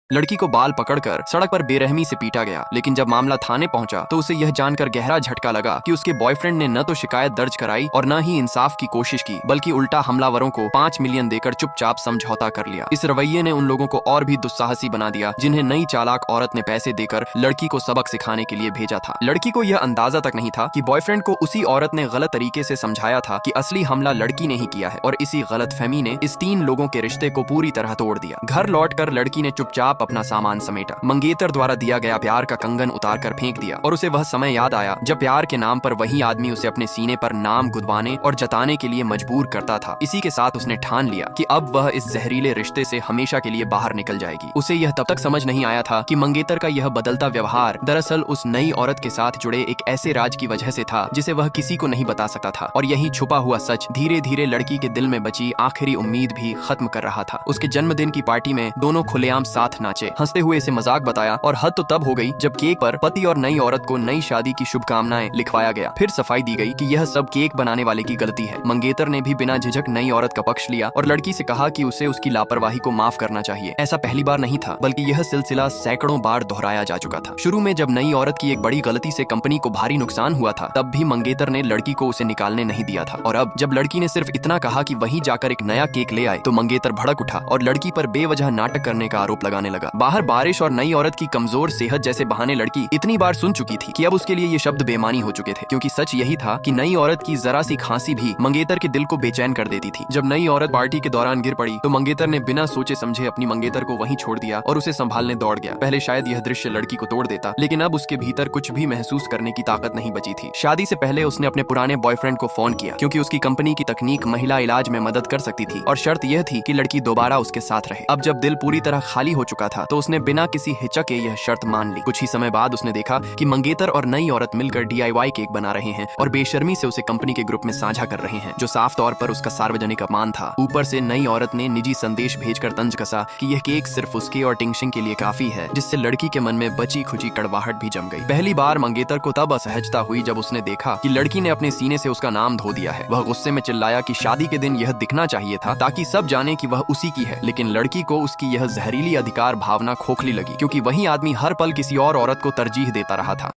लड़की को बाल पकड़कर सड़क पर बेरहमी से पीटा गया। लेकिन जब मामला थाने पहुंचा तो उसे यह जानकर गहरा झटका लगा कि उसके बॉयफ्रेंड ने न तो शिकायत दर्ज कराई और न ही इंसाफ की कोशिश की, बल्कि उल्टा हमलावरों को 5 मिलियन देकर चुपचाप समझौता कर लिया। इस रवैये ने उन लोगों को और भी दुस्साहसी बना दिया जिन्हें नई चालाक औरत ने पैसे देकर लड़की को सबक सिखाने के लिए भेजा था। लड़की को यह अंदाजा तक नहीं था कि बॉयफ्रेंड को उसी औरत ने गलत तरीके से समझाया था कि असली हमला लड़की ने ही किया है, और इसी गलतफहमी ने इस 3 लोगों के रिश्ते को पूरी तरह तोड़ दिया। घर लौटकर लड़की ने चुपचाप अपना सामान समेटा, मंगेतर द्वारा दिया गया प्यार का कंगन उतार कर फेंक दिया, और उसे वह समय याद आया जब प्यार के नाम पर वही आदमी उसे अपने सीने पर नाम गुदवाने और जताने के लिए मजबूर करता था। इसी के साथ उसने ठान लिया कि अब वह इस जहरीले रिश्ते से हमेशा के लिए बाहर निकल जाएगी। उसे यह तब तक समझ नहीं आया था कि मंगेतर का यह बदलता व्यवहार दरअसल उस नई औरत के साथ जुड़े एक ऐसे राज की वजह से था जिसे वह किसी को नहीं बता सकता था, और यही छुपा हुआ सच धीरे धीरे लड़की के दिल में बची आखिरी उम्मीद भी खत्म कर रहा था। उसके जन्मदिन की पार्टी में दोनों खुलेआम साथ नाचे, हंसते हुए इसे मजाक बताया, और हद तो तब हो गई जब केक पर पति और नई औरत को नई शादी की शुभकामनाएं लिखवाया गया। फिर सफाई दी गई कि यह सब केक बनाने वाले की गलती है। मंगेतर ने भी बिना झिझक नई औरत का पक्ष लिया और लड़की से कहा कि उसे उसकी लापरवाही को माफ करना चाहिए। ऐसा पहली बार नहीं था, बल्कि यह सिलसिला सैकड़ों बार दोहराया जा चुका था। शुरू में जब नई औरत की एक बड़ी गलती से कंपनी को भारी नुकसान हुआ था, तब भी मंगेतर ने लड़की को उसे निकालने नहीं दिया था, और अब जब लड़की ने सिर्फ इतना कहा कि वहीं जाकर एक नया केक ले आए, तो मंगेतर भड़क उठा और लड़की पर बेवजह नाटक करने का आरोप लगाने लगा। बाहर बारिश और नई औरत की कमजोर सेहत जैसे बहाने लड़की इतनी बार सुन चुकी थी कि अब उसके लिए ये शब्द बेमानी हो चुके थे, क्योंकि सच यही था कि नई औरत की जरा सी खांसी भी मंगेतर के दिल को बेचैन कर देती थी। जब नई औरत पार्टी के दौरान गिर पड़ी तो मंगेतर ने बिना सोचे समझे अपनी मंगेतर को वहीं छोड़ दिया और उसे संभालने दौड़ गया। पहले शायद यह दृश्य लड़की को तोड़ देता, लेकिन अब उसके भीतर कुछ भी महसूस करने की ताकत नहीं बची थी। शादी से पहले उसने अपने पुराने बॉयफ्रेंड को फोन किया, क्योंकि उसकी कंपनी की तकनीक महिला इलाज में मदद कर सकती थी, और शर्त यह थी कि लड़की दोबारा उसके साथ रहे। अब जब दिल पूरी तरह खाली हो चुका था तो उसने बिना किसी हिचक के यह शर्त मान ली। कुछ ही समय बाद उसने देखा कि मंगेतर और नई औरत मिलकर DIY केक बना रहे हैं और बेशर्मी से उसे कंपनी के ग्रुप में साझा कर रहे हैं, जो साफ तौर पर उसका सार्वजनिक अपमान था। ऊपर से नई औरत ने निजी संदेश भेजकर तंज कसा कि यह केक सिर्फ उसके और टिंगशिंग के लिए काफी है, जिससे लड़की के मन में बची खुची कड़वाहट भी जम गई। पहली बार मंगेतर को तब असहजता हुई जब उसने देखा कि लड़की ने अपने सीने से उसका नाम धो दिया है। वह गुस्से में चिल्लाया कि शादी के दिन यह दिखना चाहिए था ताकि सब जाने कि वह उसी की है, लेकिन लड़की को उसकी यह जहरीली अधिकार भावना खोखली लगी, क्योंकि वही आदमी हर पल किसी और औरत को तरजीह देता रहा था।